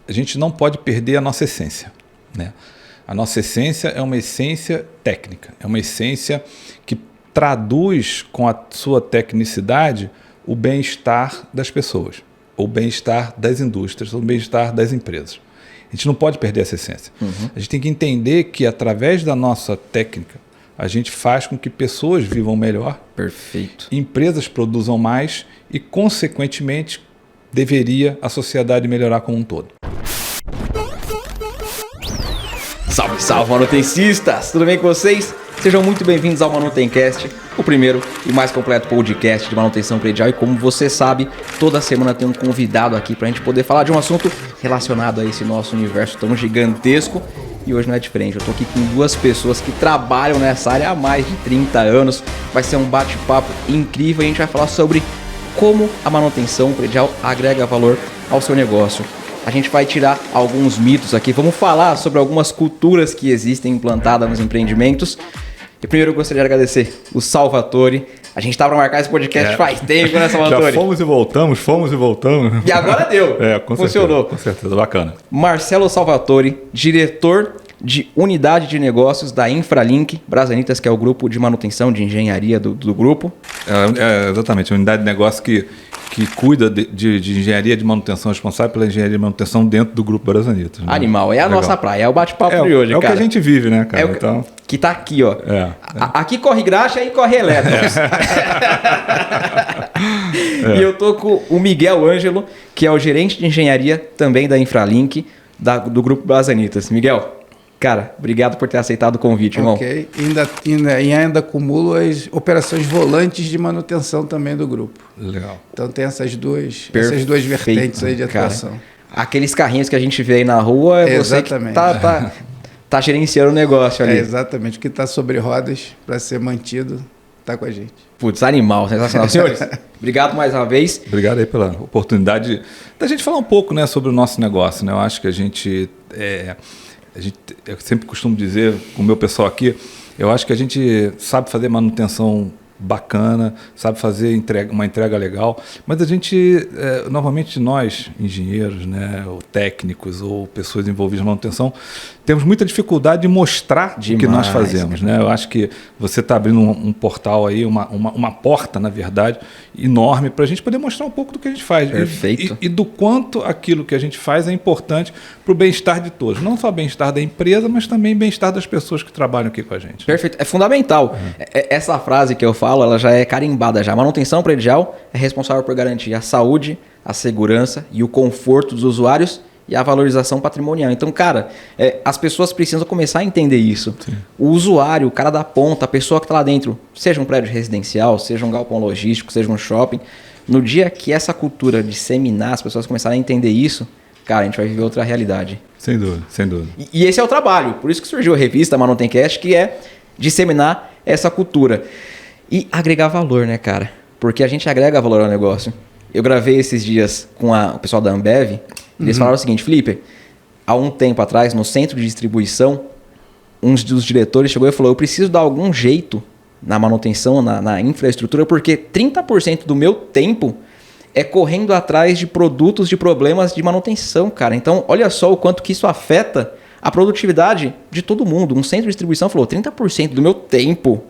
a gente não pode perder a nossa essência, né? A nossa essência é uma essência técnica, é uma essência que traduz com a sua tecnicidade o bem-estar das pessoas, o bem-estar das indústrias, o bem-estar das empresas. A gente não pode perder essa essência. A gente tem que entender que através da nossa técnica, a gente faz com que pessoas vivam melhor, Perfeito. empresas produzam mais e, consequentemente, deveria a sociedade melhorar como um todo. Salve, salve, manutencistas! Tudo bem com vocês? Sejam muito bem-vindos ao Manutencast, o primeiro e mais completo podcast de manutenção predial. E como você sabe, toda semana tem um convidado aqui para a gente poder falar de um assunto relacionado a esse nosso universo tão gigantesco. E hoje não é diferente, eu estou aqui com duas pessoas que trabalham nessa área há mais de 30 anos. Vai ser um bate-papo incrível e a gente vai falar sobre como a manutenção predial agrega valor ao seu negócio. A gente vai tirar alguns mitos aqui, vamos falar sobre algumas culturas que existem implantadas nos empreendimentos. E primeiro eu gostaria de agradecer o Salvatore. A gente estava para marcar esse podcast faz tempo, né, Salvatore? Já fomos e voltamos. E agora deu. Funcionou. Com certeza, bacana. Marcelo Salvatore, diretor de unidade de negócios da Infralink Brasanitas, que é o grupo de manutenção de engenharia do grupo. Exatamente, a unidade de negócio que cuida de engenharia de manutenção, responsável pela engenharia de manutenção dentro do grupo Brasanitas. Né? Animal, é a Legal. Nossa praia, é o bate-papo de hoje, cara. É o que a gente vive, né, cara? Então... Que tá aqui, ó. Aqui corre graxa e corre elétricos. E eu tô com o Miguel Ângelo, que é o gerente de engenharia também da Infralink, do grupo Brasanitas. Miguel, cara, obrigado por ter aceitado o convite, irmão. Ok, ainda acumulo as operações volantes de manutenção também do grupo. Legal. Então tem essas duas vertentes aí de atuação. Cara, aqueles carrinhos que a gente vê aí na rua, é exatamente. Você que tá gerenciando o negócio ali. Exatamente, o que está sobre rodas para ser mantido está com a gente. Putz, animal, sensacional. Senhores, obrigado mais uma vez. Obrigado aí pela oportunidade da gente falar um pouco, né, sobre o nosso negócio, né? Eu acho que eu sempre costumo dizer com o meu pessoal aqui, eu acho que a gente sabe fazer manutenção bacana, sabe fazer uma entrega legal, mas a gente, novamente nós, engenheiros, né, ou técnicos, ou pessoas envolvidas na manutenção, temos muita dificuldade de mostrar o que nós fazemos. Né? Eu acho que você está abrindo um portal aí, uma porta, na verdade, enorme para a gente poder mostrar um pouco do que a gente faz. Perfeito. E do quanto aquilo que a gente faz é importante para o bem-estar de todos. Não só o bem-estar da empresa, mas também o bem-estar das pessoas que trabalham aqui com a gente. Perfeito. É fundamental. Essa frase que eu falo, ela já é carimbada já. A manutenção predial é responsável por garantir a saúde, a segurança e o conforto dos usuários e a valorização patrimonial. Então, cara, as pessoas precisam começar a entender isso. Sim. O usuário, o cara da ponta, a pessoa que está lá dentro, seja um prédio residencial, seja um galpão logístico, seja um shopping, no dia que essa cultura disseminar, as pessoas começarem a entender isso, cara, a gente vai viver outra realidade. Sem dúvida, sem dúvida. E esse é o trabalho. Por isso que surgiu a revista Manutencast, que é disseminar essa cultura. E agregar valor, né, cara? Porque a gente agrega valor ao negócio. Eu gravei esses dias com o pessoal da Ambev. Eles falaram o seguinte: Felipe, há um tempo atrás, no centro de distribuição, um dos diretores chegou e falou: eu preciso dar algum jeito na manutenção, na infraestrutura, porque 30% do meu tempo é correndo atrás de produtos de problemas de manutenção, cara. Então, olha só o quanto que isso afeta a produtividade de todo mundo. Um centro de distribuição falou: 30% do meu tempo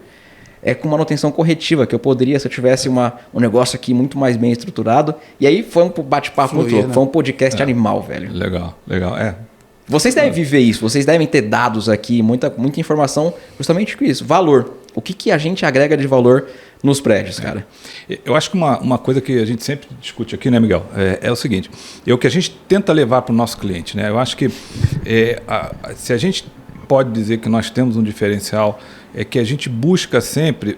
é com manutenção corretiva, que eu poderia, se eu tivesse um negócio aqui muito mais bem estruturado. E aí foi um bate-papo muito louco, foi um podcast animal, velho. Legal. Vocês devem viver isso, vocês devem ter dados aqui, muita informação, justamente com isso. Valor. O que a gente agrega de valor nos prédios, cara? Eu acho que uma coisa que a gente sempre discute aqui, né, Miguel, é o seguinte: o que a gente tenta levar para o nosso cliente, né? Eu acho que se a gente pode dizer que nós temos um diferencial, é que a gente busca sempre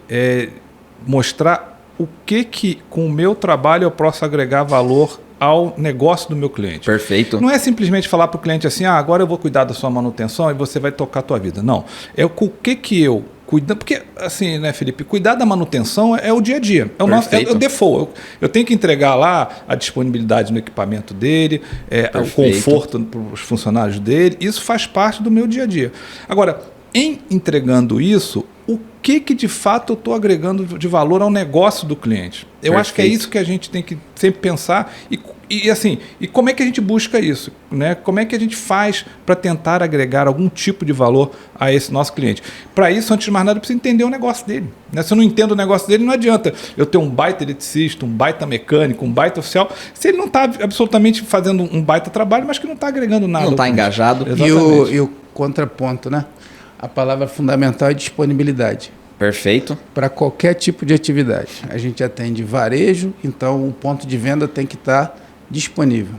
mostrar o que com o meu trabalho eu posso agregar valor ao negócio do meu cliente. Perfeito. Não é simplesmente falar para o cliente assim: agora eu vou cuidar da sua manutenção e você vai tocar a tua vida. Não. É o que eu cuido. Porque, assim, né, Felipe, cuidar da manutenção é o dia a dia. É o default. Eu tenho que entregar lá a disponibilidade no equipamento dele, o conforto para os funcionários dele. Isso faz parte do meu dia a dia. Agora, em entregando isso, o que de fato eu estou agregando de valor ao negócio do cliente? Eu acho que é isso que a gente tem que sempre pensar E assim, e como é que a gente busca isso? Né? Como é que a gente faz para tentar agregar algum tipo de valor a esse nosso cliente? Para isso, antes de mais nada, eu preciso entender o negócio dele. Né? Se eu não entendo o negócio dele, não adianta eu ter um baita eletricista, um baita mecânico, um baita oficial, se ele não está absolutamente fazendo um baita trabalho, mas que não está agregando nada. Não está engajado. E o contraponto, né? A palavra fundamental é disponibilidade. Perfeito. Para qualquer tipo de atividade. A gente atende varejo, então o ponto de venda tem que estar disponível.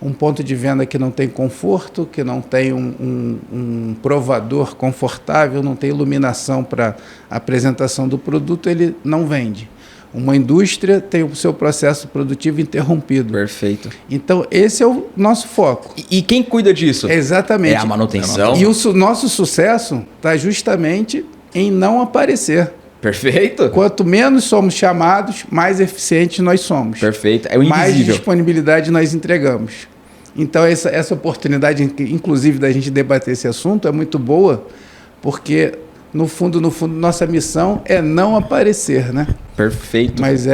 Um ponto de venda que não tem conforto, que não tem um provador confortável, não tem iluminação para apresentação do produto, ele não vende. Uma indústria tem o seu processo produtivo interrompido. Perfeito. Então, esse é o nosso foco. E quem cuida disso? Exatamente. É a manutenção. E o nosso sucesso está justamente em não aparecer. Perfeito. Quanto menos somos chamados, mais eficientes nós somos. Perfeito. É o invisível. Mais disponibilidade nós entregamos. Então, essa oportunidade, inclusive, da gente debater esse assunto é muito boa, porque, no fundo, nossa missão é não aparecer, né? Perfeito. Mas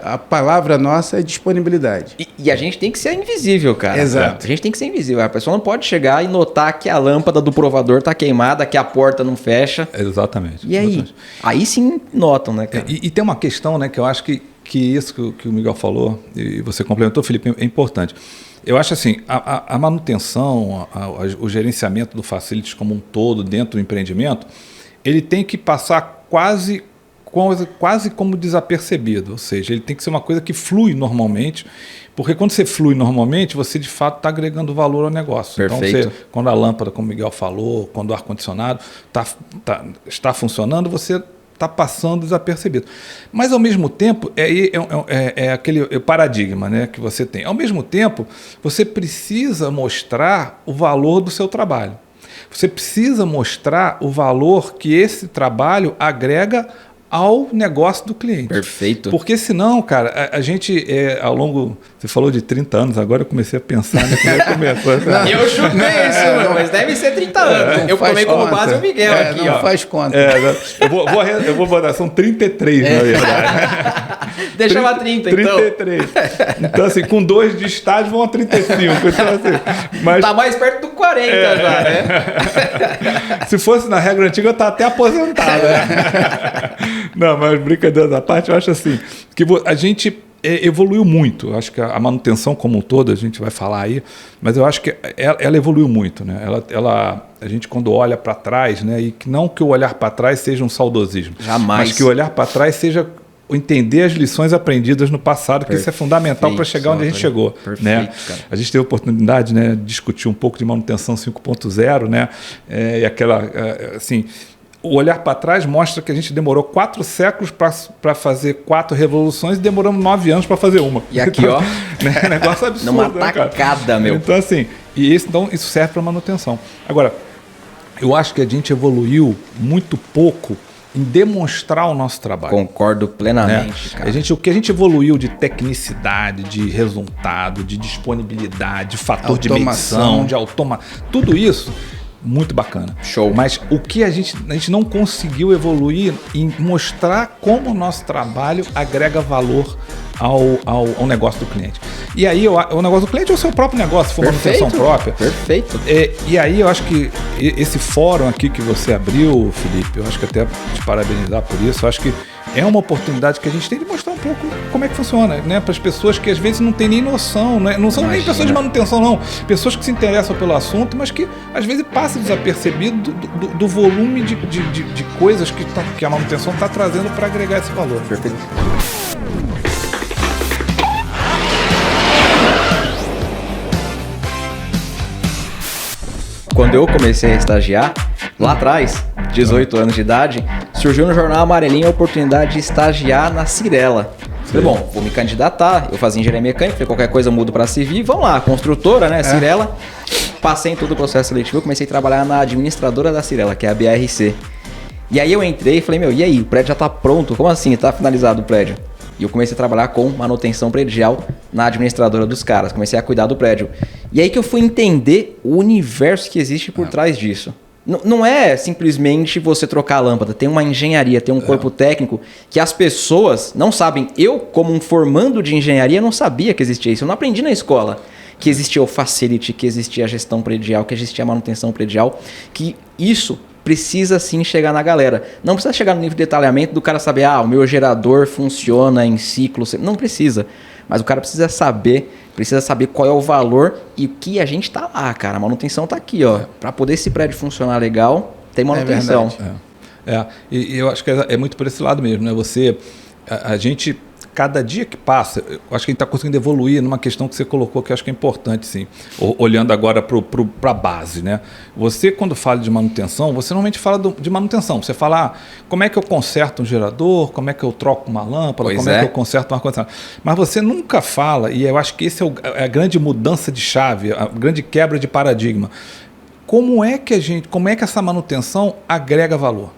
a palavra nossa é disponibilidade. E a gente tem que ser invisível, cara. Exato. A gente tem que ser invisível. A pessoa não pode chegar e notar que a lâmpada do provador tá queimada, que a porta não fecha. Exatamente. E aí? Exatamente. Aí sim notam, né, cara? E tem uma questão, né, que eu acho que isso que o Miguel falou, e você complementou, Felipe, é importante. Eu acho assim, a manutenção, o gerenciamento do facilities como um todo dentro do empreendimento, ele tem que passar quase como desapercebido, ou seja, ele tem que ser uma coisa que flui normalmente, porque quando você flui normalmente, você de fato está agregando valor ao negócio. Perfeito. Então, quando a lâmpada, como o Miguel falou, quando o ar-condicionado está funcionando, você está passando desapercebido. Mas, ao mesmo tempo, é aquele paradigma, né, que você tem. Ao mesmo tempo, você precisa mostrar o valor do seu trabalho. Você precisa mostrar o valor que esse trabalho agrega ao negócio do cliente. Perfeito. Porque senão, cara, a gente, ao longo... Você falou de 30 anos, agora eu comecei a pensar, né? Como é que começou? Eu chutei isso, mas deve ser 30 anos. Eu tomei como base o Miguel aqui, não ó. Faz conta. Eu vou botar, são 33, na verdade. Deixava 30, então. 33. Então, assim, com 2 de estágio vão a 35. Então, assim, mas, tá mais perto do 40 já, né? Se fosse na regra antiga, eu estava até aposentado. Né? Não, mas brincadeira da parte, eu acho assim, que a gente evoluiu muito. Eu acho que a manutenção como um todo, a gente vai falar aí, mas eu acho que ela evoluiu muito. Né? A gente, quando olha para trás, né, e não que o olhar para trás seja um saudosismo, jamais, mas que o olhar para trás seja entender as lições aprendidas no passado, que isso é fundamental para chegar onde a gente chegou. Perfeito, né? cara. A gente teve a oportunidade, né, de discutir um pouco de manutenção 5.0, né? E aquela, assim... O olhar para trás mostra que a gente demorou 4 séculos para fazer 4 revoluções e demoramos 9 anos para fazer uma. E aqui, ó. Né? Negócio absurdo. Numa né, tacada, meu. Então, assim, então isso serve para manutenção. Agora, eu acho que a gente evoluiu muito pouco em demonstrar o nosso trabalho. Concordo plenamente, né? cara. O que a gente evoluiu de tecnicidade, de resultado, de disponibilidade, de fator de medição, de automação, tudo isso... Muito bacana. Show. Mas o que a gente não conseguiu evoluir em mostrar como o nosso trabalho agrega valor ao negócio do cliente. E aí o negócio do cliente é o seu próprio negócio, se for manutenção própria. Perfeito. E aí eu acho que esse fórum aqui que você abriu, Felipe, eu acho que até te parabenizar por isso, eu acho que é uma oportunidade que a gente tem de mostrar um pouco como é que funciona, né? Para as pessoas que às vezes não têm nem noção, né? Não são nem pessoas de manutenção, não. Pessoas que se interessam pelo assunto, mas que às vezes passam desapercebido do volume de coisas que a manutenção está trazendo para agregar esse valor. Perfeito. Quando eu comecei a estagiar, lá atrás, 18 anos de idade, surgiu no jornal Amarelinho a oportunidade de estagiar na Cyrela. Falei, bom, vou me candidatar, eu fazia engenharia mecânica, falei, qualquer coisa eu mudo para civil, vamos lá, construtora, né, Cyrela. Passei em todo o processo seletivo, comecei a trabalhar na administradora da Cyrela, que é a BRC. E aí eu entrei e falei, e aí, o prédio já tá pronto? Como assim? Tá finalizado o prédio? E eu comecei a trabalhar com manutenção predial na administradora dos caras. Comecei a cuidar do prédio. E aí que eu fui entender o universo que existe por trás disso. Não é simplesmente você trocar a lâmpada, tem uma engenharia, tem um corpo técnico que as pessoas não sabem. Eu, como um formando de engenharia, não sabia que existia isso. Eu não aprendi na escola que existia o facility, que existia a gestão predial, que existia a manutenção predial, que isso precisa sim chegar na galera. Não precisa chegar no nível de detalhamento do cara saber, o meu gerador funciona em ciclo. Não precisa. Mas o cara precisa saber qual é o valor e o que a gente tá lá, cara. A manutenção tá aqui, ó. Para poder esse prédio funcionar legal, tem manutenção. E eu acho que é muito por esse lado mesmo, né? A gente, cada dia que passa, eu acho que a gente está conseguindo evoluir numa questão que você colocou que eu acho que é importante, sim. Olhando agora para a base, né? Você, quando fala de manutenção, você normalmente fala de manutenção. Você fala, como é que eu conserto um gerador, como é que eu troco uma lâmpada, como é que eu conserto um ar-condicionado. Mas você nunca fala, e eu acho que esse é a grande mudança de chave, a grande quebra de paradigma. Como é que essa manutenção agrega valor?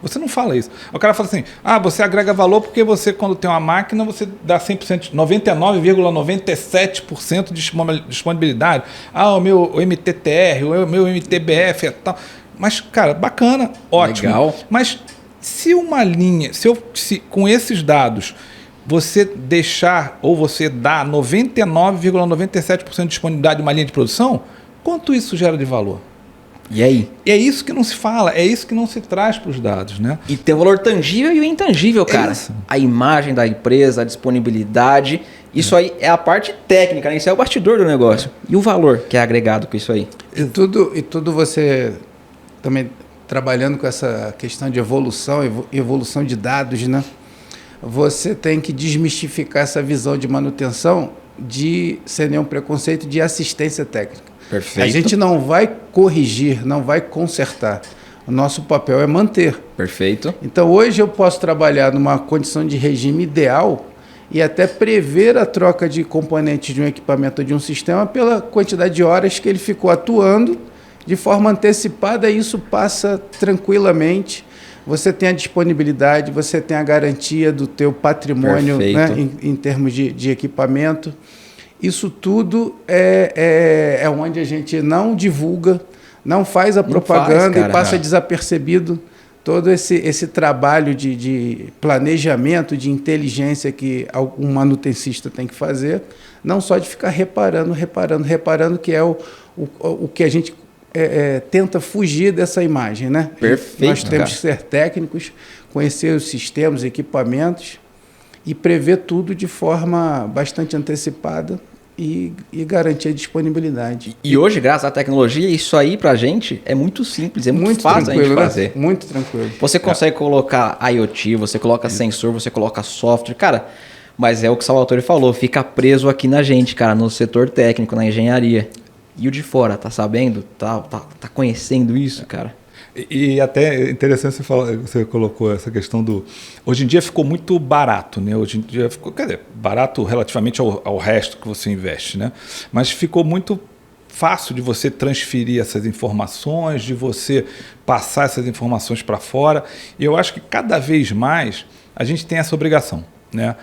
Você não fala isso. O cara fala assim, você agrega valor porque você, quando tem uma máquina, você dá 100%, 99,97% de disponibilidade. O meu MTTR, o meu MTBF e tal. Mas, cara, bacana, ótimo. Legal. Mas se uma linha, se com esses dados, você deixar ou você dá 99,97% de disponibilidade de uma linha de produção, quanto isso gera de valor? E aí? É isso que não se fala, é isso que não se traz para os dados, né? E tem o valor tangível e o intangível, cara. A imagem da empresa, a disponibilidade. Isso aí é a parte técnica, né? Isso é o bastidor do negócio. E o valor que é agregado com isso aí? E tudo você também trabalhando com essa questão de evolução de dados, né? Você tem que desmistificar essa visão de manutenção sem nenhum preconceito de assistência técnica. Perfeito. A gente não vai corrigir, não vai consertar. O nosso papel é manter. Perfeito. Então, hoje eu posso trabalhar numa condição de regime ideal e até prever a troca de componentes de um equipamento ou de um sistema pela quantidade de horas que ele ficou atuando de forma antecipada, e isso passa tranquilamente. Você tem a disponibilidade, você tem a garantia do teu patrimônio, né, em termos de equipamento. Isso tudo é onde a gente não divulga, não faz a propaganda e passa desapercebido todo esse trabalho de planejamento, de inteligência que um manutencista tem que fazer, não só de ficar reparando, que é o que a gente tenta fugir dessa imagem, né? Perfeito. Nós temos que ser técnicos, conhecer os sistemas, equipamentos e prever tudo de forma bastante antecipada e garantir a disponibilidade. E hoje, graças à tecnologia, isso aí pra gente é muito simples, é muito fácil a gente fazer. Né? Muito tranquilo. Você consegue colocar IoT, você coloca sensor, você coloca software, cara, mas é o que o Salvatore falou, fica preso aqui na gente, cara, no setor técnico, na engenharia. E o de fora, tá sabendo? Tá conhecendo isso, cara? E até interessante você colocou essa questão do... Hoje em dia ficou muito barato, né? Hoje em dia ficou, barato relativamente ao resto que você investe, né? Mas ficou muito fácil de você transferir essas informações, de você passar essas informações para fora. E eu acho que cada vez mais a gente tem essa obrigação, né?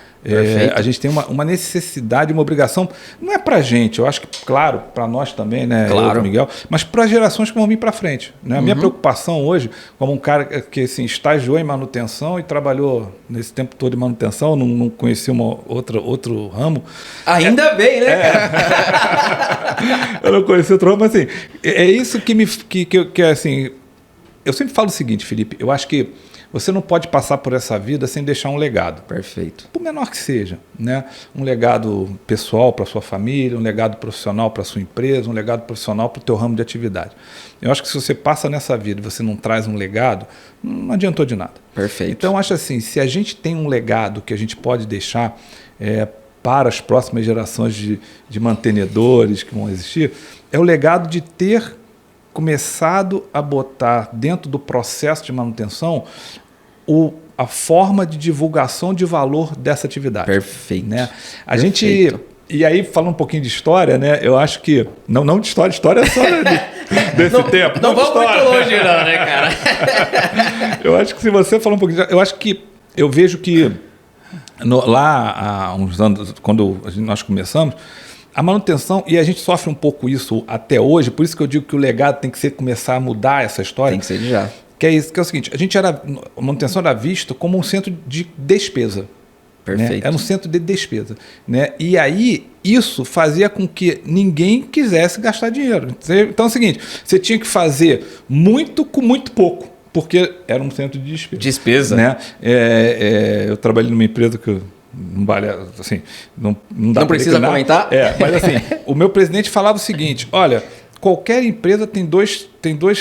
A gente tem uma necessidade, uma obrigação, não é para a gente, eu acho que, claro, para nós também, né, claro. Eu, Miguel, mas para as gerações que vão vir para frente, né? A minha preocupação hoje, como um cara que assim, estagiou em manutenção e trabalhou nesse tempo todo em manutenção, não conhecia outro ramo. Ainda bem, né, cara? Eu não conheci outro ramo, mas assim, é isso que assim, eu sempre falo o seguinte, Felipe, eu acho que você não pode passar por essa vida sem deixar um legado. Perfeito. Por menor que seja, né? Um legado pessoal para sua família, um legado profissional para sua empresa, um legado profissional para o teu ramo de atividade. Eu acho que se você passa nessa vida e você não traz um legado, não adiantou de nada. Perfeito. Então, eu acho assim, se a gente tem um legado que a gente pode deixar para as próximas gerações de mantenedores que vão existir, é o legado de ter começado a botar dentro do processo de manutenção a forma de divulgação de valor dessa atividade. Perfeito. Né? E aí, falando um pouquinho de história, né? Eu acho que... Não de história é só desse tempo. Não vamos muito longe não, né, cara? Eu acho que se você falar um pouquinho... Eu vejo que lá há uns anos, quando nós começamos, a manutenção, e a gente sofre um pouco isso até hoje, por isso que eu digo que o legado tem que ser começar a mudar essa história. Tem que ser de já. Que é o seguinte, a manutenção era vista como um centro de despesa. Perfeito. Né? Era um centro de despesa. Né? E aí, isso fazia com que ninguém quisesse gastar dinheiro. Então é o seguinte, você tinha que fazer muito com muito pouco, porque era um centro de despesa. Despesa. Né? Eu trabalhei numa empresa que não vale, assim, não dá não precisa comentar? Mas assim, o meu presidente falava o seguinte, olha, qualquer empresa tem dois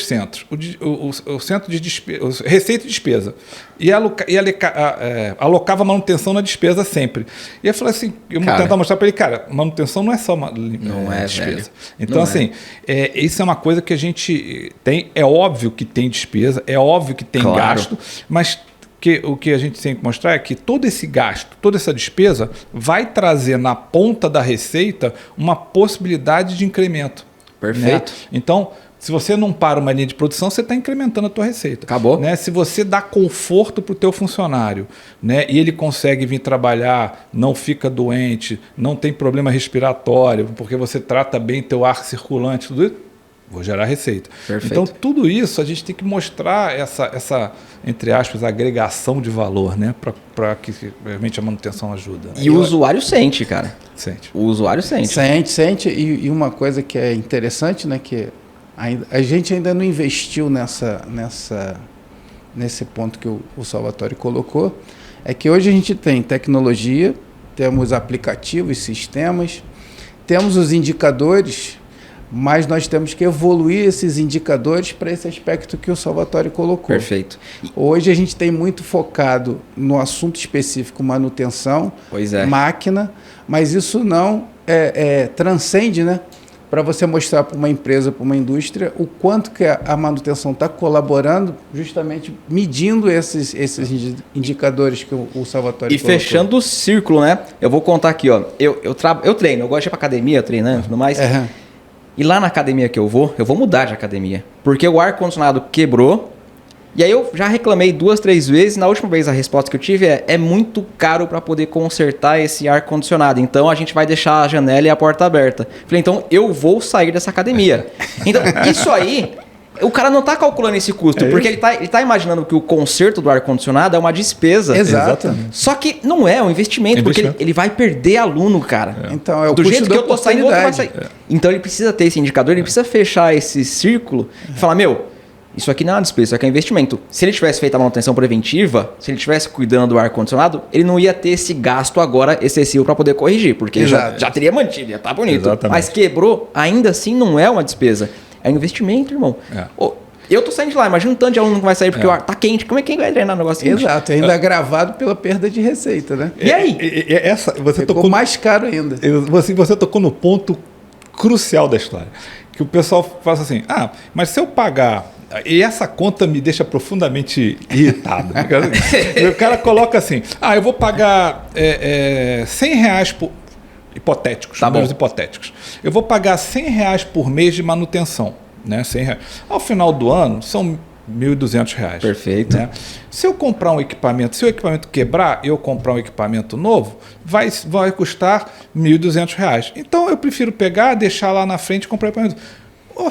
centros, o centro de despesa, receita e despesa, e alocava manutenção na despesa sempre. E eu falei assim, eu vou tentar mostrar para ele, cara, manutenção não é só despesa. Velho. Então não assim, isso é uma coisa que a gente tem, é óbvio que tem despesa, é óbvio que tem gasto, mas o que a gente tem que mostrar é que todo esse gasto, toda essa despesa vai trazer na ponta da receita uma possibilidade de incremento. Perfeito. Né? Então, se você não para uma linha de produção, você está incrementando a tua receita. Acabou. Né? Se você dá conforto para o teu funcionário, né? E ele consegue vir trabalhar, não fica doente, não tem problema respiratório, porque você trata bem teu ar circulante, tudo isso, vou gerar receita. Perfeito. Então, tudo isso a gente tem que mostrar essa entre aspas, agregação de valor, né? Para que realmente a manutenção ajuda. E o usuário sente, cara. Sente. O usuário sente. Sente. E uma coisa que é interessante, né? Que a gente ainda não investiu nesse ponto que o Salvatore colocou, é que hoje a gente tem tecnologia, temos aplicativos, sistemas, temos os indicadores, mas nós temos que evoluir esses indicadores para esse aspecto que o Salvatore colocou. Perfeito. Hoje a gente tem muito focado no assunto específico manutenção, máquina, mas isso não transcende, né? Para você mostrar para uma empresa, para uma indústria, o quanto que a manutenção está colaborando, justamente medindo esses indicadores que o Salvatore colocou. Fechando o círculo, né? Eu vou contar aqui, ó. Eu treino, eu gosto de ir para academia, treinando e tudo mais. E lá na academia que eu vou mudar de academia. Porque o ar-condicionado quebrou. E aí eu já reclamei 2, 3 vezes. Na última vez a resposta que eu tive é muito caro para poder consertar esse ar-condicionado. Então a gente vai deixar a janela e a porta aberta. Falei, então eu vou sair dessa academia. Então isso aí, o cara não está calculando esse custo. Porque ele tá imaginando que o conserto do ar-condicionado é uma despesa. Exato. Só que não é um investimento. Porque ele vai perder aluno, cara. Então é o do custo jeito que eu tô saindo, o outro vai sair. Então ele precisa ter esse indicador, ele precisa fechar esse círculo e falar, isso aqui não é uma despesa, isso aqui é investimento. Se ele tivesse feito a manutenção preventiva, se ele estivesse cuidando do ar-condicionado, ele não ia ter esse gasto agora excessivo para poder corrigir, porque já teria mantido, ia estar bonito. Exatamente. Mas quebrou, ainda assim não é uma despesa. É um investimento, irmão. Eu tô saindo de lá, imagina um tanto de aluno que vai sair porque o ar tá quente. Como é que vai treinar um negócio quente? Exato, ainda agravado pela perda de receita, né? E aí? Você ficou mais caro ainda. Você tocou no ponto crucial da história. Que o pessoal fala assim, mas se eu pagar... E essa conta me deixa profundamente irritado. O cara coloca assim, eu vou pagar R$100 por... Hipotéticos, números hipotéticos. Eu vou pagar R$100 por mês de manutenção. Né? R$100. Ao final do ano, são R$1.200. Perfeito. Né? Se eu comprar um equipamento, se o equipamento quebrar e eu comprar um equipamento novo, vai custar R$1.200. Então, eu prefiro pegar, deixar lá na frente e comprar equipamento.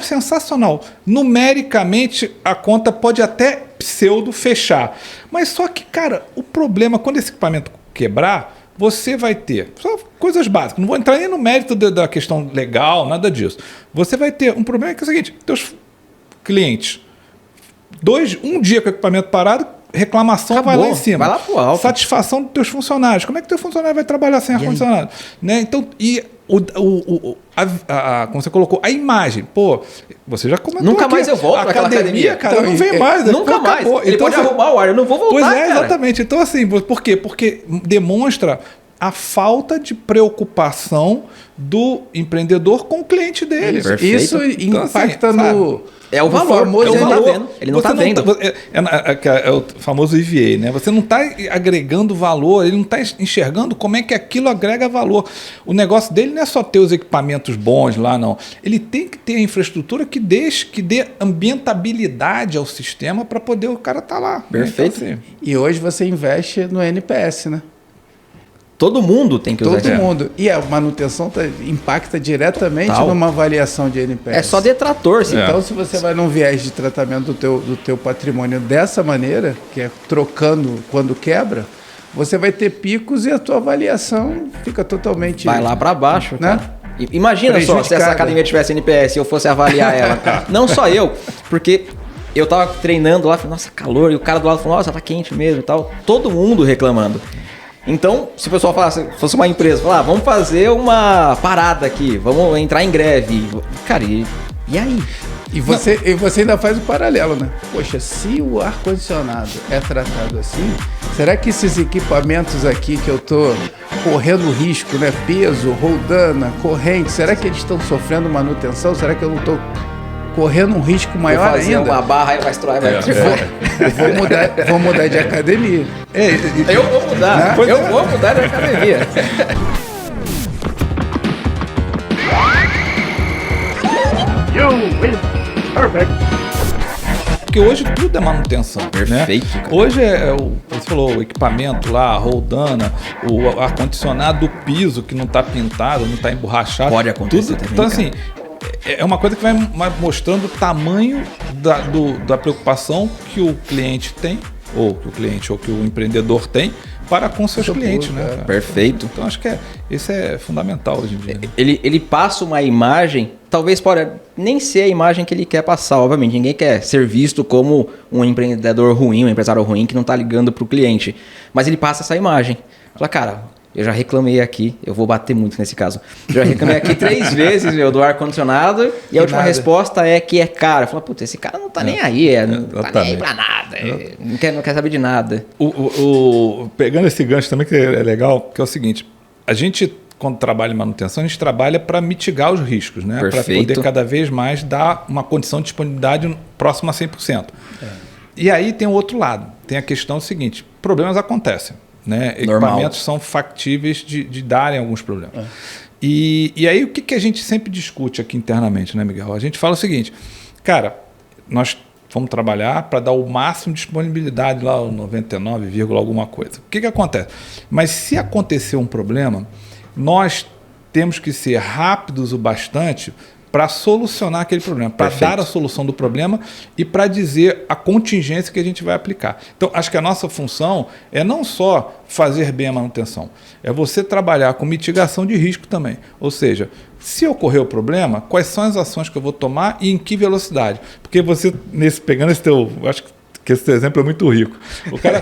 Sensacional. Numericamente, a conta pode até pseudo fechar. Mas só que, cara, o problema, quando esse equipamento quebrar, você vai ter só coisas básicas. Não vou entrar nem no mérito da questão legal, nada disso. Você vai ter um problema que é o seguinte, teus clientes, um dia com o equipamento parado, reclamação acabou, vai lá em cima. Vai lá pro alto. Satisfação dos teus funcionários. Como é que teu funcionário vai trabalhar sem ar-condicionado? Né? Então, como você colocou, a imagem. Você já comentou nunca aqui, mais eu volto naquela academia. Cara, então, não vem mais. Nunca mais. Acabou. Ele pode arrumar o ar, eu não vou voltar, Pois cara. Exatamente. Então, assim, por quê? Porque demonstra a falta de preocupação do empreendedor com o cliente dele. Isso impacta então, É o valor. Ele não está vendo. É o famoso EVA, né? Você não está agregando valor, ele não está enxergando como é que aquilo agrega valor. O negócio dele não é só ter os equipamentos bons lá, não. Ele tem que ter a infraestrutura que dê ambientabilidade ao sistema para poder o cara estar lá. Perfeito. Né? Então, assim, e hoje você investe no NPS, né? Todo mundo tem que usar. Todo mundo. E a manutenção impacta diretamente Total. numa avaliação de NPS. É só detrator. Sim. Então, se você vai num viés de tratamento do teu patrimônio dessa maneira, que é trocando quando quebra, você vai ter picos e a tua avaliação fica totalmente... Vai lá para baixo, né? cara. Imagina só, se essa academia tivesse NPS e eu fosse avaliar ela. Não só eu, porque eu tava treinando lá, falei, nossa, calor, e o cara do lado falou, nossa, tá quente mesmo e tal. Todo mundo reclamando. Então, se o pessoal falasse, fosse uma empresa, falar, vamos fazer uma parada aqui, vamos entrar em greve. Cara, e aí? E você ainda faz o paralelo, né? Poxa, se o ar-condicionado é tratado assim, será que esses equipamentos aqui que eu tô correndo risco, né? Peso, roldana, corrente, será que eles estão sofrendo manutenção? Será que eu não tô correndo um risco maior vou fazer ainda? Uma barra aí vai estourar, vai Vou mudar de academia. Eu vou mudar, né? eu vou mudar de academia. Porque hoje tudo é manutenção. Perfeito, né? cara. Hoje você falou, o equipamento lá, a roldana, o ar-condicionado, o piso que não está pintado, não está emborrachado. Pode acontecer também, Então, cara. assim, é uma coisa que vai mostrando o tamanho da preocupação que o cliente tem, ou que o empreendedor tem, para com seus clientes, né? Cara? Perfeito. Então, acho que isso é fundamental hoje em dia. Né? Ele passa uma imagem, talvez pode nem ser a imagem que ele quer passar, obviamente. Ninguém quer ser visto como um empreendedor ruim, um empresário ruim que não está ligando para o cliente. Mas ele passa essa imagem. Fala, cara, eu já reclamei aqui, eu vou bater muito nesse caso. Eu já reclamei aqui 3 vezes, do ar-condicionado, e a última resposta é que é caro. Fala, puta, esse cara não tá nem aí, não tá nem aí pra nada, não quer saber de nada. Pegando esse gancho também, que é legal, que é o seguinte, a gente, quando trabalha em manutenção, a gente trabalha para mitigar os riscos, né? Para poder cada vez mais dar uma condição de disponibilidade próxima a 100%. E aí tem o outro lado, tem a questão seguinte, problemas acontecem. Né? Equipamentos são factíveis de darem alguns problemas. E aí o que a gente sempre discute aqui internamente, né, Miguel? A gente fala o seguinte, cara, nós vamos trabalhar para dar o máximo de disponibilidade lá, o 99, alguma coisa. O que acontece? Mas se acontecer um problema, nós temos que ser rápidos o bastante para solucionar aquele problema, para dar a solução do problema e para dizer a contingência que a gente vai aplicar. Então, acho que a nossa função é não só fazer bem a manutenção, é você trabalhar com mitigação de risco também. Ou seja, se ocorrer o problema, quais são as ações que eu vou tomar e em que velocidade? Porque você, pegando esse teu... Acho que esse exemplo é muito rico. O cara,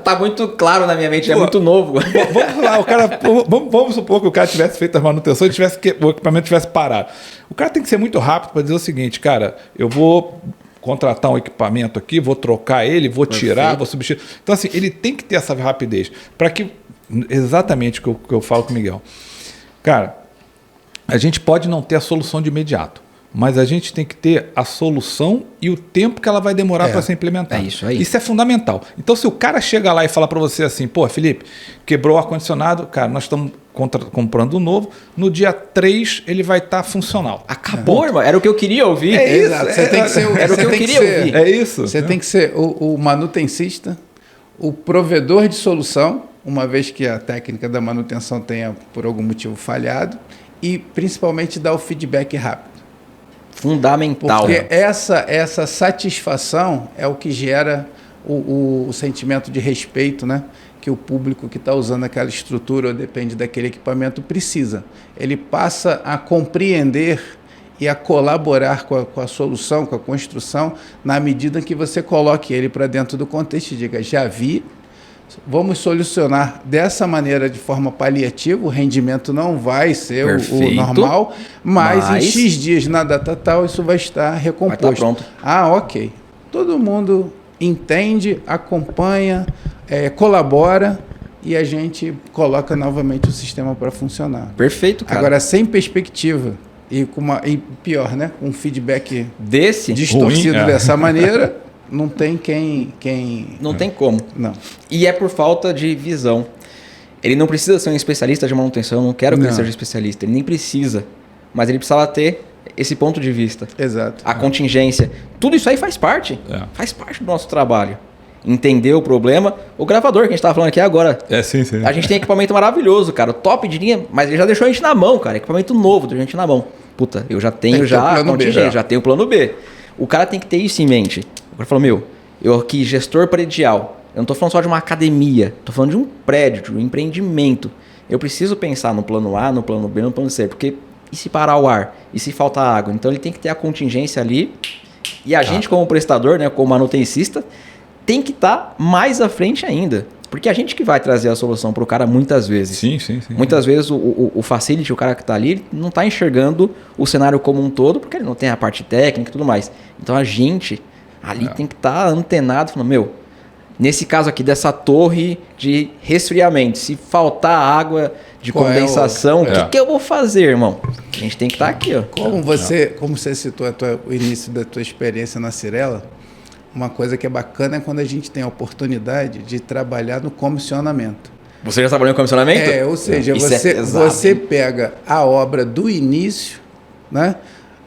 tá muito claro na minha mente, é muito novo. Vamos lá, vamos supor que o cara tivesse feito as manutenções e o equipamento tivesse parado. O cara tem que ser muito rápido para dizer o seguinte, cara, eu vou contratar um equipamento aqui, vou trocar ele, vou tirar, vou substituir. Então, assim, ele tem que ter essa rapidez para que, exatamente o que eu falo com o Miguel. Cara, a gente pode não ter a solução de imediato, mas a gente tem que ter a solução e o tempo que ela vai demorar para ser implementada. É isso aí. Isso é fundamental. Então, se o cara chega lá e fala para você assim, pô, Felipe, quebrou o ar-condicionado, cara, nós estamos comprando um novo, no dia 3 ele vai estar funcional. Acabou, irmão. Era o que eu queria ouvir. Exato. Você tem que ser era o que eu queria ouvir. É isso. Você tem que ser o manutencista, o provedor de solução, uma vez que a técnica da manutenção tenha, por algum motivo, falhado, e principalmente dar o feedback rápido. Fundamental. Porque essa satisfação é o que gera o sentimento de respeito, né? Que o público que está usando aquela estrutura ou depende daquele equipamento precisa. Ele passa a compreender e a colaborar com a solução, com a construção, na medida que você coloque ele para dentro do contexto e diga, já vi, vamos solucionar dessa maneira de forma paliativa, o rendimento não vai ser o normal, mas em X dias na data tal isso vai estar recomposto. Vai estar pronto. Ok. Todo mundo entende, acompanha, colabora e a gente coloca novamente o sistema para funcionar. Perfeito, cara. Agora, sem perspectiva e pior, né? Com um feedback distorcido ruim, dessa maneira... Não tem quem... Não tem como. Não. E é por falta de visão. Ele não precisa ser um especialista de manutenção, eu não quero que ele seja especialista, ele nem precisa. Mas ele precisava ter esse ponto de vista. Exato. A contingência. Tudo isso aí faz parte. Faz parte do nosso trabalho. entender o problema. O gravador que a gente tava falando aqui agora. Sim. A gente tem equipamento maravilhoso, cara. Top de linha, mas ele já deixou a gente na mão, cara. Equipamento novo, deixou a gente na mão. Puta, eu já tenho contingente, já tenho o plano B. O cara tem que ter isso em mente. O cara falou, eu aqui, gestor predial. Eu não tô falando só de uma academia. Tô falando de um prédio, de um empreendimento. Eu preciso pensar no plano A, no plano B, no plano C. Porque e se parar o ar? E se faltar água? Então ele tem que ter a contingência ali. E a gente como prestador, né, como manutencista, tem que estar mais à frente ainda. Porque a gente que vai trazer a solução para o cara muitas vezes. Sim. Muitas vezes o facility, o cara que está ali, ele não está enxergando o cenário como um todo, porque ele não tem a parte técnica e tudo mais. Então a gente ali tem que estar antenado, falando, nesse caso aqui dessa torre de resfriamento, se faltar água de condensação, o que eu vou fazer, irmão? A gente tem que estar aqui, ó. Como você citou o início da tua experiência na Cirela, uma coisa que é bacana é quando a gente tem a oportunidade de trabalhar no comissionamento. Você já trabalhou em comissionamento? Ou seja, você pega a obra do início, né,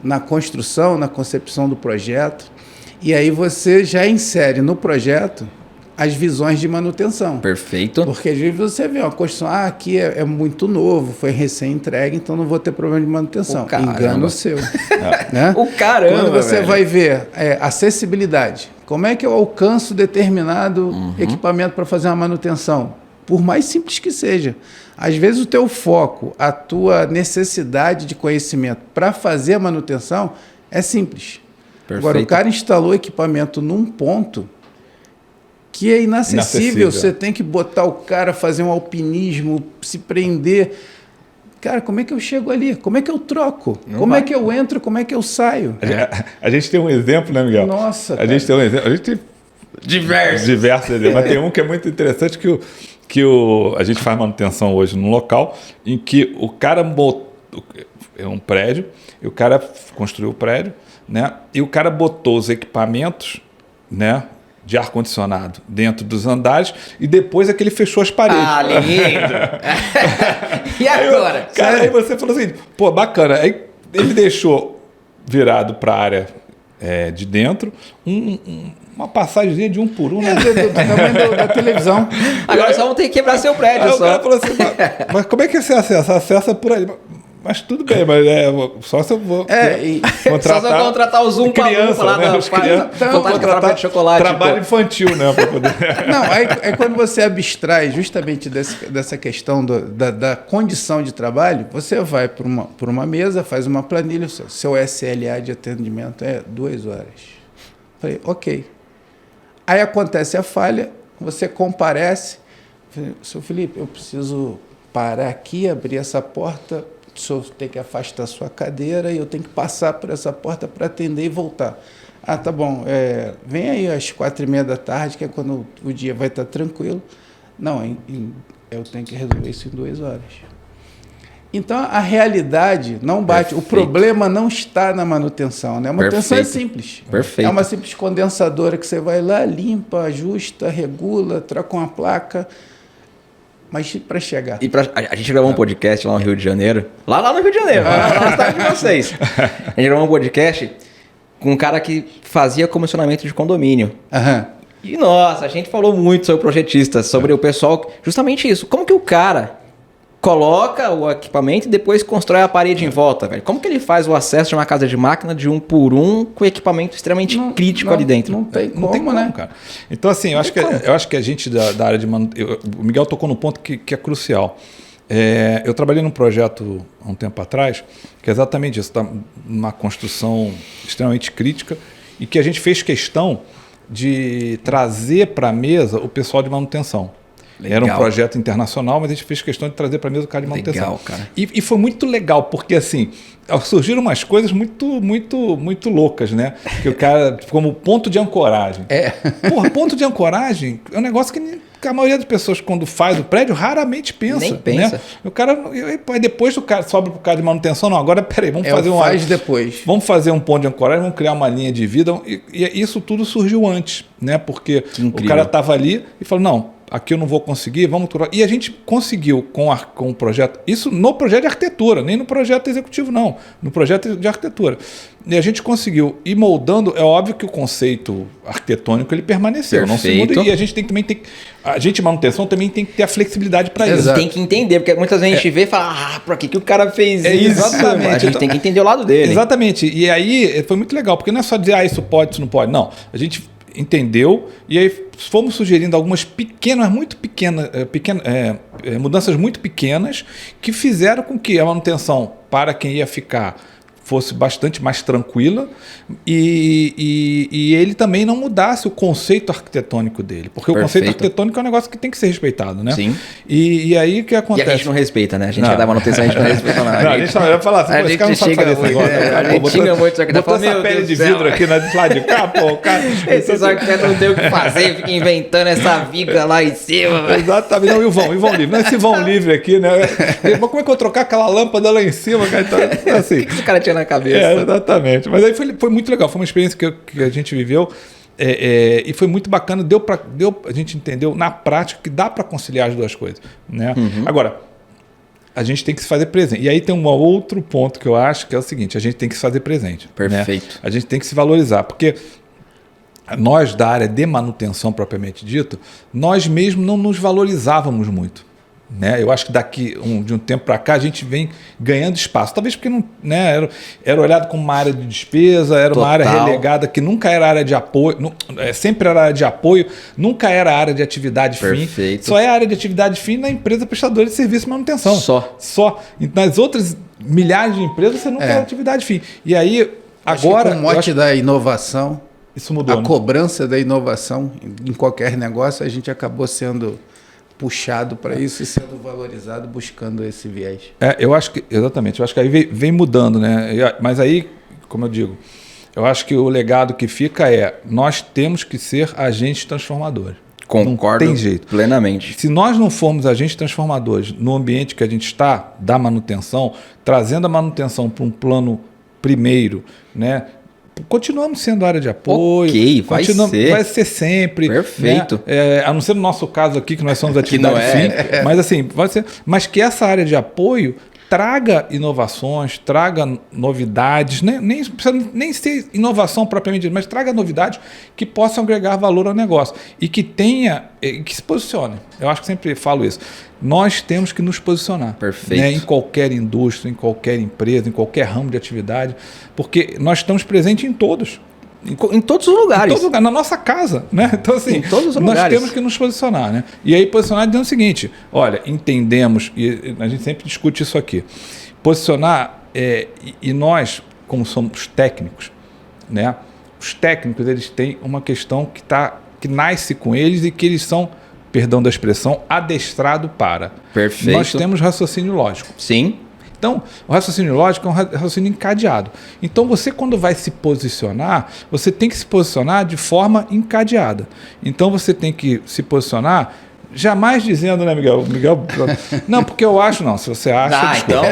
na construção, na concepção do projeto, e aí você já insere no projeto as visões de manutenção. Perfeito. Porque às vezes você vê uma construção, aqui é muito novo, foi recém-entregue, então não vou ter problema de manutenção. Engano seu. Né? O caramba, quando você vai ver acessibilidade, como é que eu alcanço determinado equipamento para fazer uma manutenção? Por mais simples que seja. Às vezes o teu foco, a tua necessidade de conhecimento para fazer a manutenção é simples. Perfeito. Agora, o cara instalou equipamento num ponto que é inacessível. Você tem que botar o cara, fazer um alpinismo, se prender. Cara, como é que eu chego ali? Como é que eu troco? Como é que eu entro? Como é que eu saio? A gente tem um exemplo, né, Miguel? Nossa, a gente tem um exemplo. A gente tem diversos exemplos. Mas tem um que é muito interessante que a gente faz manutenção hoje num local em que o cara é um prédio, e o cara construiu o prédio, né? E o cara botou os equipamentos, né, de ar-condicionado dentro dos andares e depois é que ele fechou as paredes. Ah, lindo! E agora? Aí você falou assim, bacana. Aí ele deixou virado para a área de dentro uma passagemzinha de 1 por 1. Do tamanho da televisão. Agora só vão ter que quebrar seu prédio. Aí o cara falou assim, mas como é que você acessa? Acessa por ali. Mas tudo bem, mas só se eu vou contratar... Só se eu contratar o Zoom criança, lá né? Os crianças, vou contratar de chocolate. Trabalho infantil, né? Pra poder... Não, aí quando você abstrai justamente dessa questão da condição de trabalho, você vai por uma mesa, faz uma planilha, seu SLA de atendimento é 2 horas. Falei, ok. Aí acontece a falha, você comparece, seu Felipe, eu preciso parar aqui, abrir essa porta... O senhor tem que afastar a sua cadeira e eu tenho que passar por essa porta para atender e voltar. Ah, tá bom. Vem aí às 4h30 da tarde, que é quando o dia vai estar tranquilo. Não, eu tenho que resolver isso em 2 horas. Então, a realidade não bate. Perfeito. O problema não está na manutenção, né? A manutenção é simples. Perfeito. É uma simples condensadora que você vai lá, limpa, ajusta, regula, troca uma placa... Mas para chegar... A gente gravou um podcast lá no Rio de Janeiro. Lá no Rio de Janeiro. Lá na cidade de vocês. A gente gravou um podcast com um cara que fazia comissionamento de condomínio. E, nossa, a gente falou muito sobre projetistas, sobre o pessoal... Justamente isso. Como que o cara coloca o equipamento e depois constrói a parede em volta, velho? Como que ele faz o acesso de uma casa de máquina de 1 por 1 com equipamento extremamente crítico ali dentro? Não tem como, né? Cara. Então, assim, eu acho que a gente da área de manutenção... O Miguel tocou num ponto que é crucial. Eu trabalhei num projeto há um tempo atrás, que é exatamente isso, tá? Uma construção extremamente crítica e que a gente fez questão de trazer para a mesa o pessoal de manutenção. Legal. Era um projeto internacional, mas a gente fez questão de trazer para a mesa o cara de manutenção. Legal, cara. E foi muito legal, porque assim, surgiram umas coisas muito loucas, né? Que o cara, como ponto de ancoragem. Porra, ponto de ancoragem é um negócio que a maioria das pessoas, quando faz o prédio, raramente pensa. Nem pensa. Né? O cara, depois o cara sobe para o cara de manutenção, não, agora peraí, vamos fazer depois. Vamos fazer um ponto de ancoragem, vamos criar uma linha de vida. E isso tudo surgiu antes, né? Porque o cara estava ali e falou, não, aqui eu não vou conseguir, vamos... E a gente conseguiu com o projeto, isso no projeto de arquitetura, nem no projeto executivo não, no projeto de arquitetura. E a gente conseguiu ir moldando, é óbvio que o conceito arquitetônico ele permaneceu, não se muda, e a gente tem também a gente manutenção também tem que ter a flexibilidade para isso. Tem que entender, porque muitas vezes a gente vê e fala, por que o cara fez isso? Exatamente. A gente tem que entender o lado dele. Exatamente, e aí foi muito legal, porque não é só dizer, isso pode, isso não pode, não, a gente entendeu e aí fomos sugerindo algumas muito pequenas, mudanças muito pequenas que fizeram com que a manutenção para quem ia ficar fosse bastante mais tranquila e ele também não mudasse o conceito arquitetônico dele. Porque o conceito arquitetônico é um negócio que tem que ser respeitado, né? Sim. E aí o que acontece? E a gente não respeita, né? A gente vai dar manutenção, a gente não respeita nada. Não, a gente vai falar assim, esse cara não sabe fazer esse negócio. A gente xinga muito, só que botou essa pele de vidro aqui na lado de cá, pô, cara. Esses arquitetos não tem o que fazer, fica inventando essa viga lá em cima. Exatamente. Não, e o vão livre. Não é esse vão livre aqui, né? Como é que eu vou trocar aquela lâmpada lá em cima, cara? Então, assim, o que esse cara tinha na cabeça? Exatamente. Mas aí foi muito legal, foi uma experiência que a gente viveu e foi muito bacana. A gente entendeu na prática que dá para conciliar as duas coisas. Né? Agora, a gente tem que se fazer presente. E aí tem um outro ponto que eu acho que é o seguinte: a gente tem que se fazer presente. Perfeito. Né? A gente tem que se valorizar, porque nós da área de manutenção propriamente dito, nós mesmos não nos valorizávamos muito. Né? Eu acho que de um tempo para cá a gente vem ganhando espaço, talvez porque não, né, era olhado como uma área de despesa, era uma área relegada que nunca era área de apoio, sempre era área de apoio, nunca era área de atividade fim, só é área de atividade fim na empresa prestadora de serviço de manutenção. Só. Nas outras milhares de empresas você nunca era atividade fim. E aí agora com o mote da inovação, isso mudou, a cobrança da inovação em qualquer negócio, a gente acabou sendo puxado para isso e sendo valorizado buscando esse viés. Eu acho que, exatamente, eu acho que aí vem mudando, né? Mas aí, como eu digo, eu acho que o legado que fica nós temos que ser agentes transformadores. Concordo, não tem jeito. Plenamente. Se nós não formos agentes transformadores no ambiente que a gente está, da manutenção, trazendo a manutenção para um plano primeiro, né? Continuamos sendo área de apoio. Ok, vai ser sempre. Perfeito. Né? A não ser no nosso caso aqui, que nós somos atividade fim. Mas assim, vai ser. Mas que essa área de apoio traga inovações, traga novidades, nem precisa nem ser inovação propriamente dita, mas traga novidades que possam agregar valor ao negócio e que se posicione. Eu acho que sempre falo isso. Nós temos que nos posicionar. Perfeito. Né, em qualquer indústria, em qualquer empresa, em qualquer ramo de atividade, porque nós estamos presentes em todos. Em todos os lugares. Em todos os lugares, na nossa casa, né? Então, assim, em todos os nós lugares. temos que nos posicionar, né? E aí, posicionar dizendo o seguinte: olha, entendemos, e a gente sempre discute isso aqui. Posicionar, e nós, como somos técnicos, né? Os técnicos, eles têm uma questão que nasce com eles e que eles são, perdão da expressão, adestrado para. Perfeito. Nós temos raciocínio lógico. Sim. Então, o raciocínio lógico é um raciocínio encadeado. Então, você, quando vai se posicionar, você tem que se posicionar de forma encadeada. Então, você tem que se posicionar jamais dizendo, né, Miguel? Não, porque eu acho, não. Se você acha... então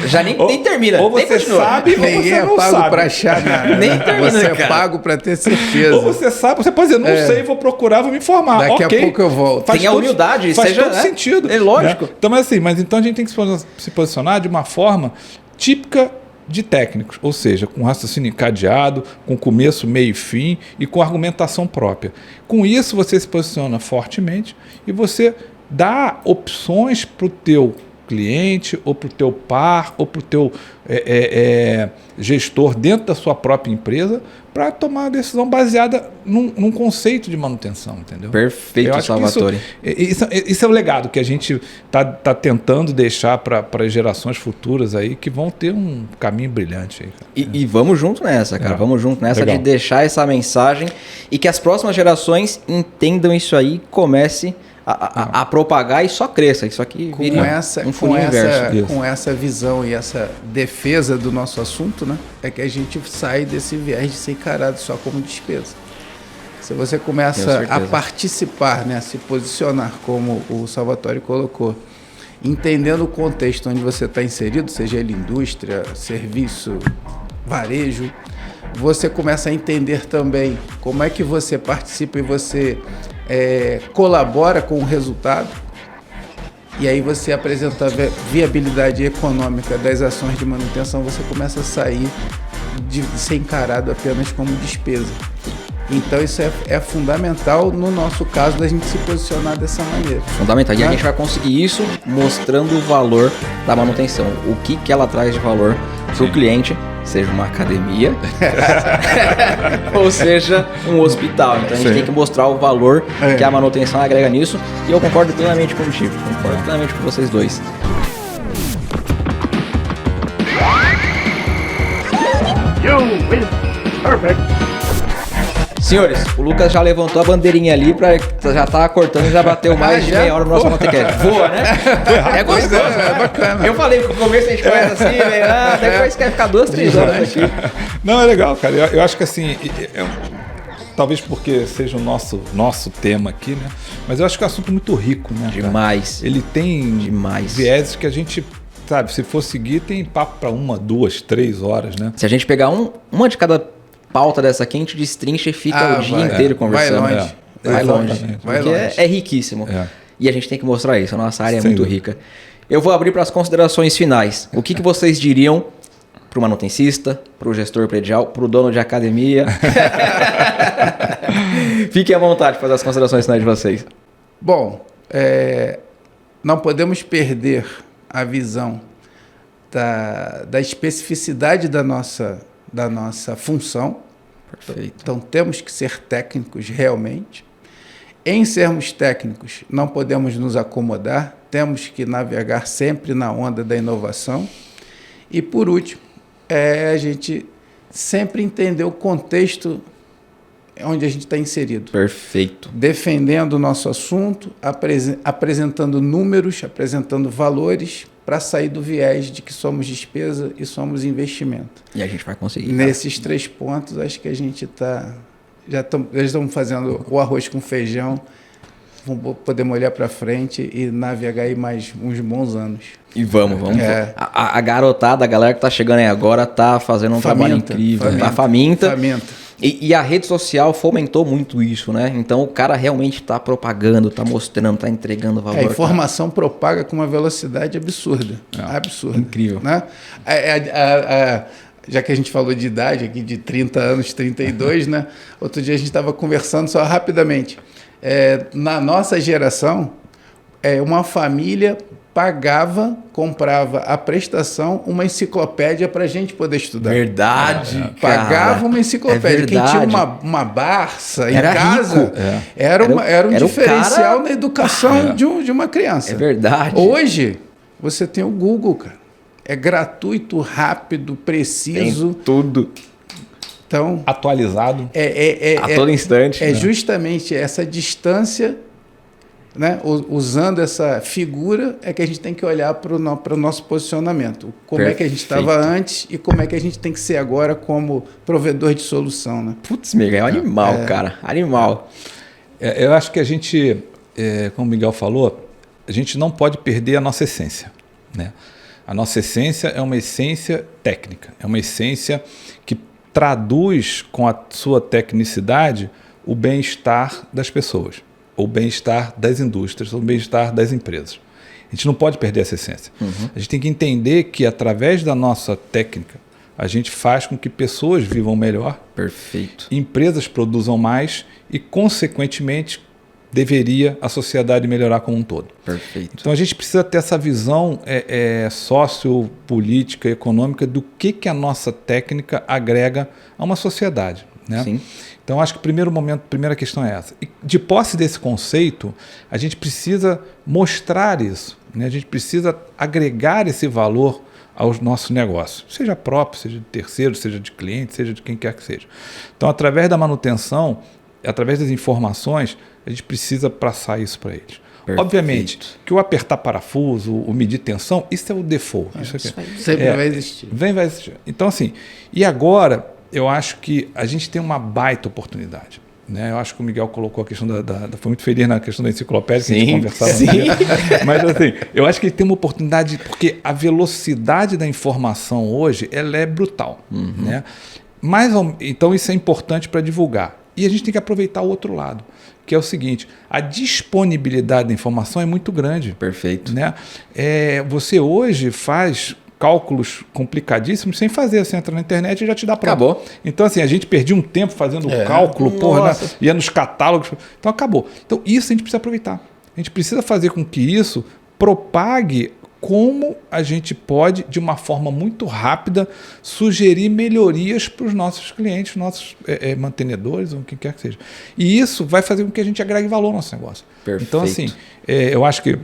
já nem termina. Ou você sabe, ou ninguém você não pago sabe. para achar nada. Nem termina, você cara. É pago para ter certeza. Ou você sabe, você pode dizer, não sei, vou procurar, vou me informar. Daqui a pouco eu volto. Tem a humildade, faz todo sentido. É lógico. Né? Então a gente tem que se posicionar de uma forma típica de técnicos, ou seja, com raciocínio encadeado, com começo, meio e fim e com argumentação própria. Com isso você se posiciona fortemente e você dá opções para o teu cliente ou para o teu par ou para o teu gestor dentro da sua própria empresa para tomar uma decisão baseada num conceito de manutenção, entendeu? Perfeito, Salvatore. Isso é o legado que a gente tá tentando deixar para as gerações futuras aí, que vão ter um caminho brilhante aí. E vamos junto nessa, cara. Vamos junto nessa de deixar essa mensagem e que as próximas gerações entendam isso aí e comece a propagar e só cresça. Isso aqui vira um funil inverso. Com essa visão e essa defesa do nosso assunto, né, é que a gente sai desse viés de ser encarado só como despesa. Se você começa a participar, né, a se posicionar, como o Salvatore colocou, entendendo o contexto onde você está inserido, seja ele indústria, serviço, varejo, você começa a entender também como é que você participa e você colabora com o resultado. E aí você apresenta a viabilidade econômica das ações de manutenção, você começa a sair de ser encarado apenas como despesa. Então isso é fundamental no nosso caso da gente se posicionar dessa maneira. Fundamental. E a gente vai conseguir isso mostrando o valor da manutenção. O que ela traz de valor para o cliente, seja uma academia ou seja um hospital. Então a gente tem que mostrar o valor que a manutenção agrega nisso. E eu concordo plenamente contigo. Concordo plenamente com vocês dois. You win. Perfect. Senhores, o Lucas já levantou a bandeirinha ali, já tá cortando e já bateu mais de meia hora no nosso podcast. Voa, né? É gostoso, é bacana. Eu falei que no começo a gente começa assim, depois quer ficar 2, 3 horas aqui. Não, é legal, cara. Eu acho que assim, talvez porque seja o nosso tema aqui, né? Mas eu acho que é um assunto muito rico, né? Demais. Cara? Ele tem demais vieses que a gente, sabe, se for seguir, tem papo para 1, 2, 3 horas, né? Se a gente pegar uma de cada pauta dessa aqui, a gente destrincha e fica o dia inteiro conversando. Vai longe. Porque é riquíssimo. E a gente tem que mostrar isso. A nossa área é muito rica. Eu vou abrir para as considerações finais. O que vocês diriam para o manutencista, para o gestor predial, para o dono de academia? Fiquem à vontade para fazer as considerações finais de vocês. Bom, não podemos perder a visão da especificidade da nossa função. Perfeito. Então temos que ser técnicos realmente. Em sermos técnicos, não podemos nos acomodar, temos que navegar sempre na onda da inovação. E por último, a gente sempre entender o contexto onde a gente está inserido. Perfeito. Defendendo o nosso assunto, apresentando números, apresentando valores, para sair do viés de que somos despesa e somos investimento. E a gente vai conseguir. Nesses 3 pontos, acho que a gente está... Já estamos fazendo o arroz com feijão, podemos olhar para frente e navegar aí mais uns bons anos. E vamos. A garotada, a galera que está chegando aí agora está fazendo um trabalho incrível. Está faminta. E a rede social fomentou muito isso, né? Então o cara realmente está propagando, está mostrando, está entregando valor. A informação propaga com uma velocidade absurda. Absurda. Incrível. Né? Já que a gente falou de idade aqui, de 30 anos, 32, né? Outro dia a gente estava conversando só rapidamente. Na nossa geração, uma família comprava a prestação, uma enciclopédia para a gente poder estudar. Verdade. Pagava uma enciclopédia. Quem tinha uma Barça em casa rico. Era um diferencial cara... na educação de uma criança. É verdade. Hoje, você tem o Google, cara. É gratuito, rápido, preciso. Tem tudo. Então, atualizado. A todo instante. É justamente essa distância, né? Usando essa figura, é que a gente tem que olhar para o nosso posicionamento. Como é que a gente estava antes e como é que a gente tem que ser agora como provedor de solução. Né? Putz, Miguel, animal, cara. Animal. Eu acho que a gente, como o Miguel falou, a gente não pode perder a nossa essência, né? A nossa essência é uma essência técnica, é uma essência que traduz com a sua tecnicidade o bem-estar das pessoas, o bem-estar das indústrias, o bem-estar das empresas. A gente não pode perder essa essência. A gente tem que entender que através da nossa técnica, a gente faz com que pessoas vivam melhor, perfeito, empresas produzam mais e, consequentemente, deveria a sociedade melhorar como um todo. Perfeito. Então a gente precisa ter essa visão sociopolítica, econômica do que a nossa técnica agrega a uma sociedade, né? Sim. Então acho que a primeira questão é essa. E de posse desse conceito, a gente precisa mostrar isso, né? A gente precisa agregar esse valor aos nossos negócios, seja próprio, seja de terceiro, seja de cliente, seja de quem quer que seja. Então, através da manutenção, através das informações, a gente precisa passar isso para eles. Perfeito. Obviamente que o apertar parafuso, o medir tensão, isso é o default. Isso aqui. Sempre vai existir. Vai existir. Então, assim, e agora eu acho que a gente tem uma baita oportunidade. Né? Eu acho que o Miguel colocou a questão foi muito feliz na questão da enciclopédia, que a gente conversava. Mas assim, eu acho que ele tem uma oportunidade, porque a velocidade da informação hoje ela é brutal. Né? Mas, então isso é importante para divulgar. E a gente tem que aproveitar o outro lado, que é o seguinte, a disponibilidade da informação é muito grande. Perfeito. Né? Você hoje faz cálculos complicadíssimos sem fazer. Você entra na internet e já te dá pronto. Acabou. Então, assim, a gente perdia um tempo fazendo cálculo, porra, né? Ia nos catálogos. Então, acabou. Então, isso a gente precisa aproveitar. A gente precisa fazer com que isso propague como a gente pode, de uma forma muito rápida, sugerir melhorias para os nossos clientes, nossos mantenedores, ou quem quer que seja. E isso vai fazer com que a gente agregue valor ao nosso negócio. Perfeito. Então, assim, eu acho que,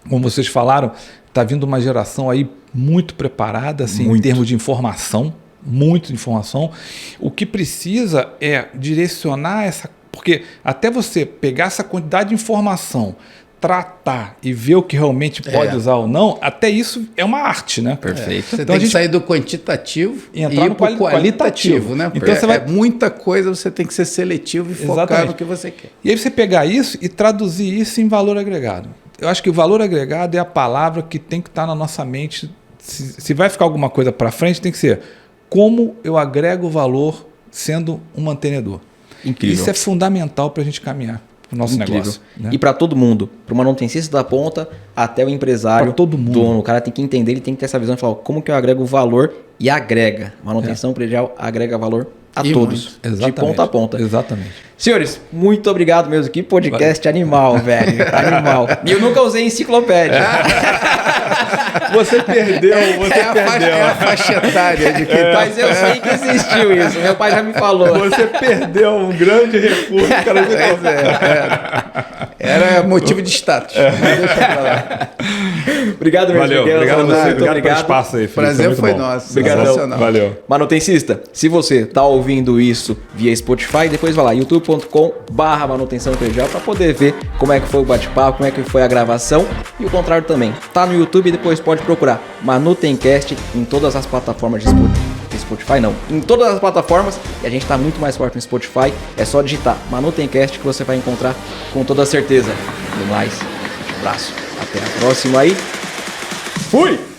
como vocês falaram, está vindo uma geração aí muito preparada, assim, em termos de informação, muita informação. O que precisa é direcionar essa... Porque até você pegar essa quantidade de informação, tratar e ver o que realmente pode usar ou não, até isso é uma arte, né? Perfeito. Você Então tem que sair do quantitativo e entrar no para o qualitativo, né? Então você vai... muita coisa, você tem que ser seletivo e focar no que você quer. E aí você pegar isso e traduzir isso em valor agregado. Eu acho que o valor agregado é a palavra que tem que estar na nossa mente. Se vai ficar alguma coisa para frente, tem que ser como eu agrego valor sendo um mantenedor. Incrível. Isso é fundamental para a gente caminhar o nosso negócio. Né? E para todo mundo, para o manutencista da ponta até o empresário, todo mundo. dono. O cara tem que entender, ele tem que ter essa visão e falar como que eu agrego valor e agrega. Manutenção predial agrega valor a todos. De ponta a ponta. Exatamente. Senhores, muito obrigado mesmo. Que podcast animal, velho. Animal. E eu nunca usei enciclopédia. Você perdeu, perdeu. É a faixa etária de quem Mas eu sei que existiu isso. Meu pai já me falou. Você perdeu um grande recurso. Era motivo de status. Deixa pra lá. Obrigado, meu Valeu, Deus. obrigado a você. Muito Obrigado pelo espaço aí, Felipe. Prazer foi bom. nosso. Obrigado. Sensacional. Valeu. Manutencista, se você está ouvindo isso via Spotify, depois vai lá, youtube.com/manutenção predial para poder ver como é que foi o bate-papo, como é que foi a gravação e o contrário também. Tá no YouTube e depois pode procurar Manutencast em todas as plataformas de Spotify não, em todas as plataformas, e a gente está muito mais forte no Spotify, é só digitar Manutencast que você vai encontrar com toda certeza. No mais, um abraço, até a próxima aí. Fui!